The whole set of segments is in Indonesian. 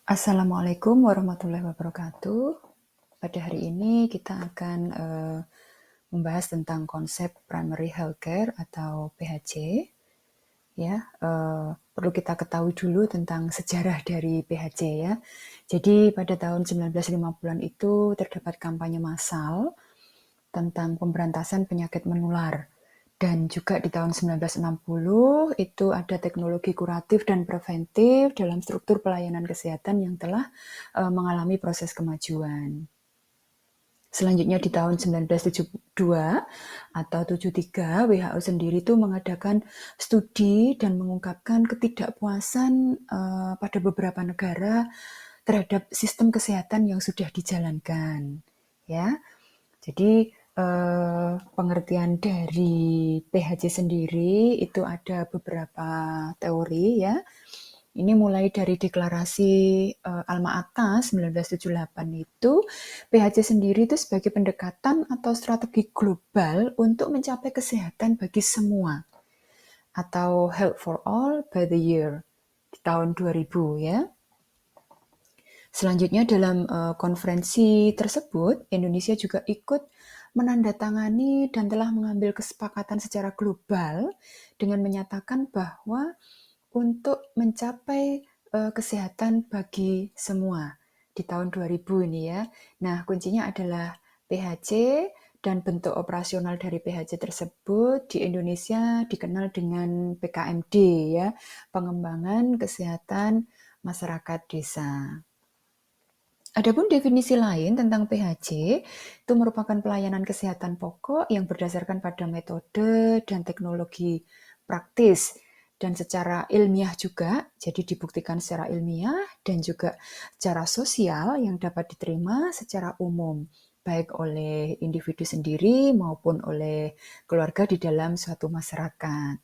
Assalamualaikum warahmatullahi wabarakatuh. Pada hari ini kita akan membahas tentang konsep primary healthcare atau PHC. Ya, perlu kita ketahui dulu tentang sejarah dari PHC ya. Jadi pada tahun 1950-an itu terdapat kampanye massal tentang pemberantasan penyakit menular. Dan juga di tahun 1960 itu ada teknologi kuratif dan preventif dalam struktur pelayanan kesehatan yang telah mengalami proses kemajuan. Selanjutnya di tahun 1972 atau 73, WHO sendiri itu mengadakan studi dan mengungkapkan ketidakpuasan pada beberapa negara terhadap sistem kesehatan yang sudah dijalankan. Ya, jadi pengertian dari PHC sendiri itu ada beberapa teori ya. Ini mulai dari deklarasi Alma-Ata 1978 itu, PHC sendiri itu sebagai pendekatan atau strategi global untuk mencapai kesehatan bagi semua atau Health for All by the Year di tahun 2000 ya. Selanjutnya dalam konferensi tersebut, Indonesia juga ikut menandatangani dan telah mengambil kesepakatan secara global dengan menyatakan bahwa untuk mencapai kesehatan bagi semua di tahun 2000 ini ya. Nah, kuncinya adalah PHC dan bentuk operasional dari PHC tersebut di Indonesia dikenal dengan PKMD ya, pengembangan kesehatan masyarakat desa. Adapun definisi lain tentang PHC, itu merupakan pelayanan kesehatan pokok yang berdasarkan pada metode dan teknologi praktis dan secara ilmiah juga, jadi dibuktikan secara ilmiah dan juga secara sosial yang dapat diterima secara umum, baik oleh individu sendiri maupun oleh keluarga di dalam suatu masyarakat.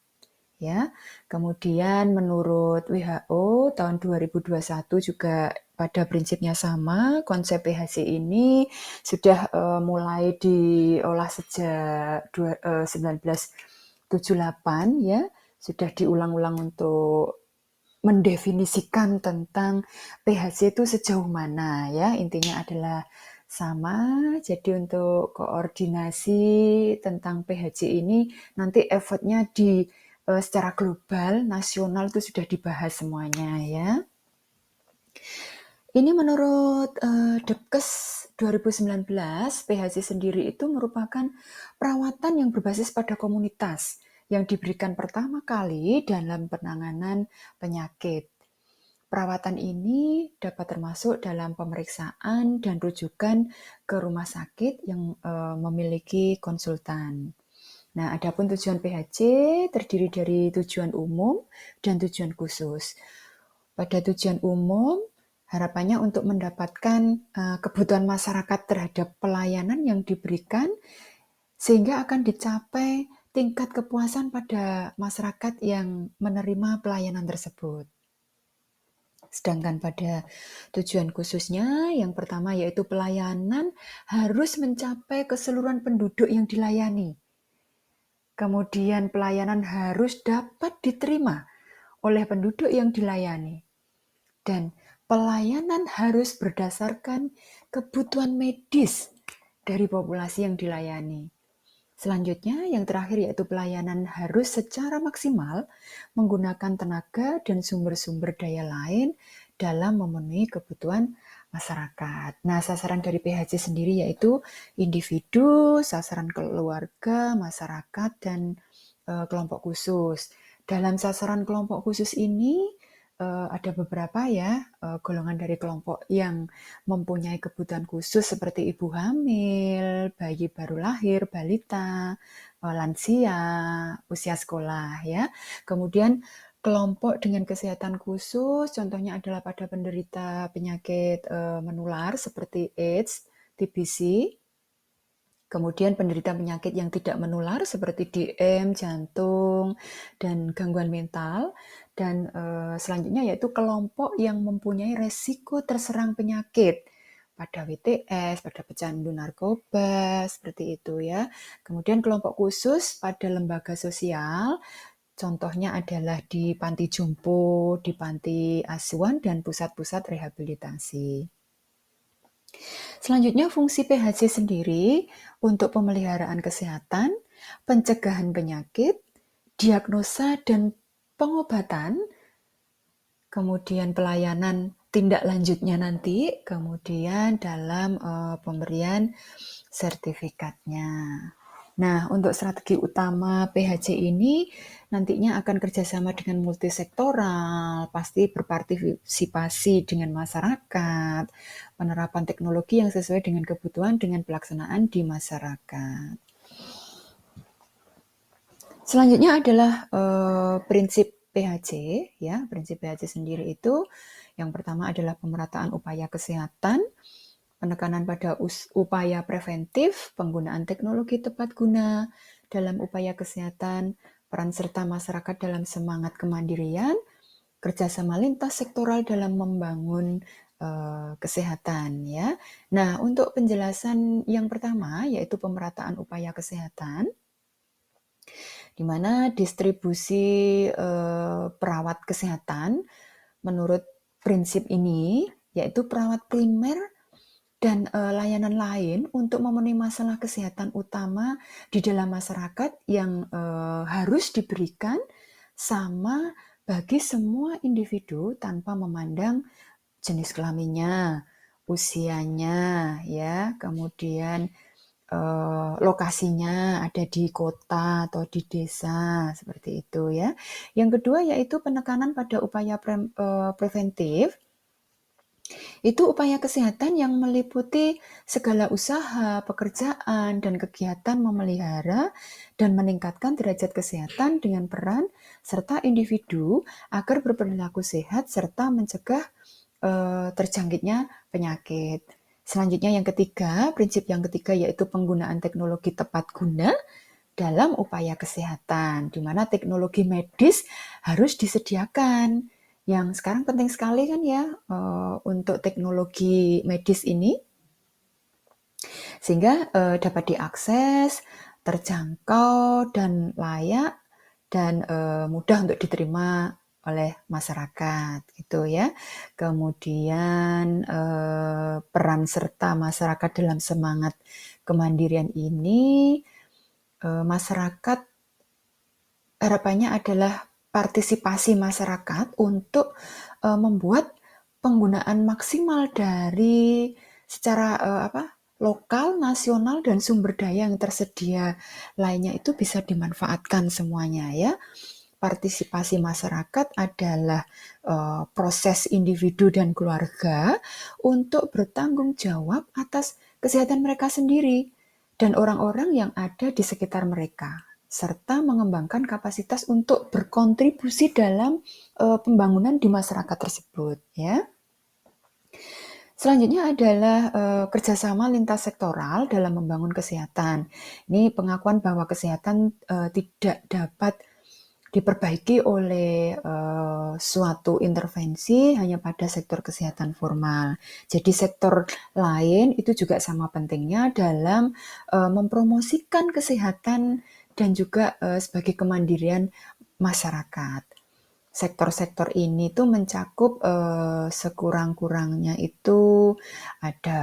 Ya, kemudian menurut WHO tahun 2021 juga pada prinsipnya sama, konsep PHC ini sudah mulai diolah sejak 1978 ya, sudah diulang-ulang untuk mendefinisikan tentang PHC itu sejauh mana ya, intinya adalah sama. Jadi untuk koordinasi tentang PHC ini nanti effortnya di secara global, nasional itu sudah dibahas semuanya ya. Ini menurut Depkes 2019, PHC sendiri itu merupakan perawatan yang berbasis pada komunitas yang diberikan pertama kali dalam penanganan penyakit. Perawatan ini dapat termasuk dalam pemeriksaan dan rujukan ke rumah sakit yang memiliki konsultan. Nah, adapun tujuan PHC terdiri dari tujuan umum dan tujuan khusus. Pada tujuan umum, harapannya untuk mendapatkan kebutuhan masyarakat terhadap pelayanan yang diberikan, sehingga akan dicapai tingkat kepuasan pada masyarakat yang menerima pelayanan tersebut. Sedangkan pada tujuan khususnya, yang pertama yaitu pelayanan harus mencapai keseluruhan penduduk yang dilayani. Kemudian pelayanan harus dapat diterima oleh penduduk yang dilayani. Dan pelayanan harus berdasarkan kebutuhan medis dari populasi yang dilayani. Selanjutnya, yang terakhir yaitu pelayanan harus secara maksimal menggunakan tenaga dan sumber-sumber daya lain dalam memenuhi kebutuhan masyarakat. Nah, sasaran dari PHC sendiri yaitu individu, sasaran keluarga, masyarakat, dan kelompok khusus. Dalam sasaran kelompok khusus ini, ada beberapa ya golongan dari kelompok yang mempunyai kebutuhan khusus seperti ibu hamil, bayi baru lahir, balita, lansia, usia sekolah ya. Kemudian kelompok dengan kesehatan khusus contohnya adalah pada penderita penyakit menular seperti AIDS, TBC. Kemudian penderita penyakit yang tidak menular seperti DM, jantung, dan gangguan mental. Dan selanjutnya yaitu kelompok yang mempunyai resiko terserang penyakit pada WTS, pada pecandu narkoba, seperti itu ya. Kemudian kelompok khusus pada lembaga sosial, Contohnya adalah di panti jompo, di panti asuhan, dan pusat-pusat rehabilitasi. Selanjutnya fungsi PHC sendiri untuk pemeliharaan kesehatan, pencegahan penyakit, diagnosa dan pengobatan, kemudian pelayanan tindak lanjutnya nanti, kemudian dalam pemberian sertifikatnya. Nah, untuk strategi utama PHC ini nantinya akan kerjasama dengan multisektoral, pasti berpartisipasi dengan masyarakat, penerapan teknologi yang sesuai dengan kebutuhan dengan pelaksanaan di masyarakat. Selanjutnya adalah prinsip PHC, ya. Prinsip PHC sendiri itu yang pertama adalah pemerataan upaya kesehatan, penekanan pada upaya preventif, penggunaan teknologi tepat guna dalam upaya kesehatan, peran serta masyarakat dalam semangat kemandirian, kerjasama lintas sektoral dalam membangun kesehatan, ya. Nah, untuk penjelasan yang pertama yaitu pemerataan upaya kesehatan, di mana distribusi perawat kesehatan menurut prinsip ini yaitu perawat primer dan layanan lain untuk memenuhi masalah kesehatan utama di dalam masyarakat yang harus diberikan sama bagi semua individu tanpa memandang jenis kelaminnya, usianya, ya, kemudian lokasinya ada di kota atau di desa, seperti itu, ya. Yang kedua yaitu penekanan pada upaya preventif. Itu upaya kesehatan yang meliputi segala usaha, pekerjaan, dan kegiatan memelihara dan meningkatkan derajat kesehatan dengan peran serta individu agar berperilaku sehat serta mencegah terjangkitnya penyakit. Selanjutnya yang ketiga, prinsip yang ketiga yaitu penggunaan teknologi tepat guna dalam upaya kesehatan, di mana teknologi medis harus disediakan. Yang sekarang penting sekali kan ya untuk teknologi medis ini, sehingga dapat diakses, terjangkau dan layak dan mudah untuk diterima oleh masyarakat gitu ya. Kemudian peran serta masyarakat dalam semangat kemandirian ini, masyarakat harapannya adalah partisipasi masyarakat untuk membuat penggunaan maksimal dari secara lokal, nasional, dan sumber daya yang tersedia lainnya itu bisa dimanfaatkan semuanya ya. Partisipasi masyarakat adalah proses individu dan keluarga untuk bertanggung jawab atas kesehatan mereka sendiri dan orang-orang yang ada di sekitar mereka, serta mengembangkan kapasitas untuk berkontribusi dalam pembangunan di masyarakat tersebut ya. Selanjutnya adalah kerjasama lintas sektoral dalam membangun kesehatan. Ini pengakuan bahwa kesehatan tidak dapat diperbaiki oleh suatu intervensi hanya pada sektor kesehatan formal. Jadi sektor lain itu juga sama pentingnya dalam mempromosikan kesehatan dan juga sebagai kemandirian masyarakat. Sektor-sektor ini tuh mencakup sekurang-kurangnya itu ada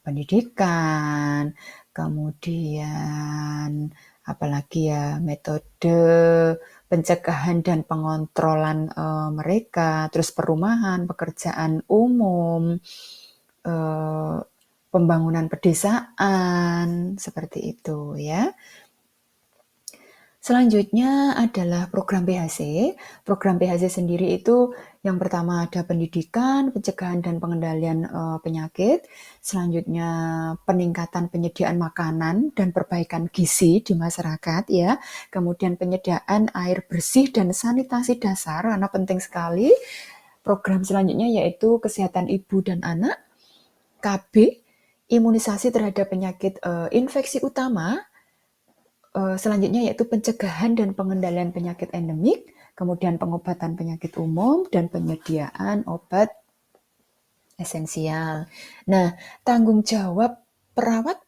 pendidikan, kemudian apalagi ya metode pencegahan dan pengontrolan mereka, terus perumahan, pekerjaan umum, pembangunan pedesaan, seperti itu ya. Selanjutnya adalah program PHC. Program PHC sendiri itu yang pertama ada pendidikan, pencegahan dan pengendalian penyakit. Selanjutnya peningkatan penyediaan makanan dan perbaikan gizi di masyarakat ya. Kemudian penyediaan air bersih dan sanitasi dasar karena penting sekali. Program selanjutnya yaitu kesehatan ibu dan anak, KB, imunisasi terhadap penyakit infeksi utama. Selanjutnya yaitu pencegahan dan pengendalian penyakit endemik, kemudian pengobatan penyakit umum, dan penyediaan obat esensial. Nah, tanggung jawab perawat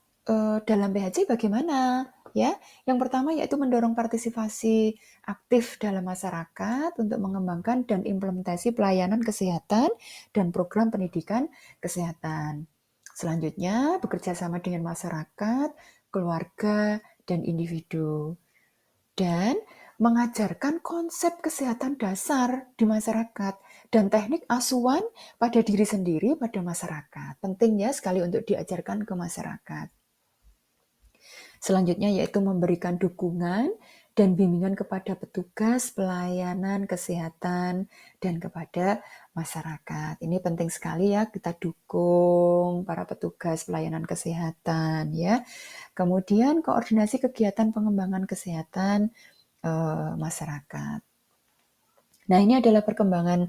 dalam PHC bagaimana? ya. Yang pertama yaitu mendorong partisipasi aktif dalam masyarakat untuk mengembangkan dan implementasi pelayanan kesehatan dan program pendidikan kesehatan. Selanjutnya, bekerja sama dengan masyarakat, keluarga, dan individu. Dan mengajarkan konsep kesehatan dasar di masyarakat dan teknik asuhan pada diri sendiri pada masyarakat. Penting ya sekali untuk diajarkan ke masyarakat. Selanjutnya yaitu memberikan dukungan dan bimbingan kepada petugas pelayanan kesehatan dan kepada masyarakat. Ini penting sekali ya, kita dukung para petugas pelayanan kesehatan ya. Kemudian koordinasi kegiatan pengembangan kesehatan masyarakat. Nah, ini adalah perkembangan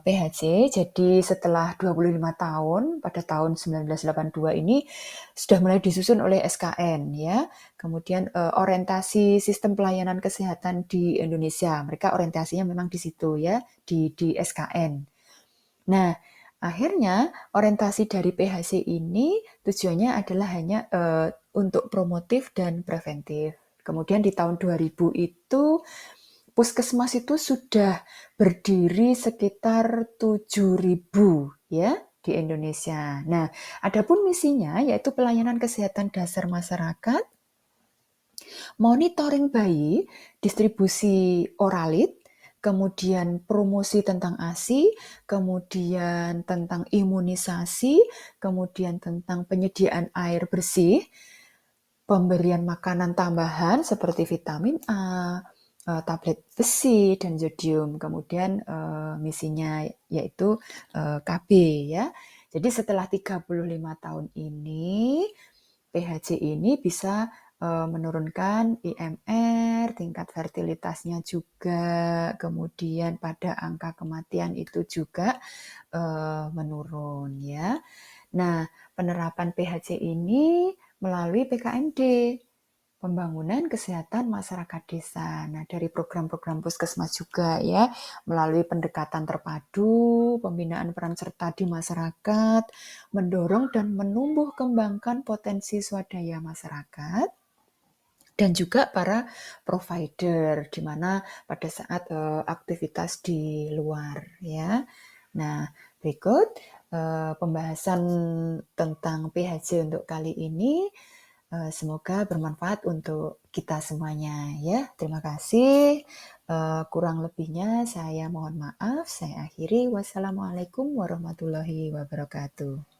PHC. Jadi setelah 25 tahun, pada tahun 1982 ini sudah mulai disusun oleh SKN ya. Kemudian orientasi sistem pelayanan kesehatan di Indonesia. Mereka orientasinya memang di situ ya, di SKN. Nah, akhirnya orientasi dari PHC ini tujuannya adalah hanya untuk promotif dan preventif. Kemudian di tahun 2000 itu Puskesmas itu sudah berdiri sekitar 7.000 ya di Indonesia. Nah, adapun misinya yaitu pelayanan kesehatan dasar masyarakat, monitoring bayi, distribusi oralit, kemudian promosi tentang ASI, kemudian tentang imunisasi, kemudian tentang penyediaan air bersih, pemberian makanan tambahan seperti vitamin A, tablet besi dan zodium. Kemudian misinya yaitu KB ya. Jadi setelah 35 tahun ini PHC ini bisa menurunkan IMR, tingkat fertilitasnya juga, kemudian pada angka kematian itu juga menurun ya. Nah, penerapan PHC ini melalui PKMD, Pembangunan Kesehatan Masyarakat Desa. Nah, dari program-program Puskesmas juga ya, melalui pendekatan terpadu, pembinaan peran serta di masyarakat, mendorong dan menumbuh kembangkan potensi swadaya masyarakat, dan juga para provider, di mana pada saat aktivitas di luar ya. Nah, berikut pembahasan tentang PHC untuk kali ini. Semoga bermanfaat untuk kita semuanya ya. Terima kasih. Kurang lebihnya saya mohon maaf. Saya akhiri. Wassalamualaikum warahmatullahi wabarakatuh.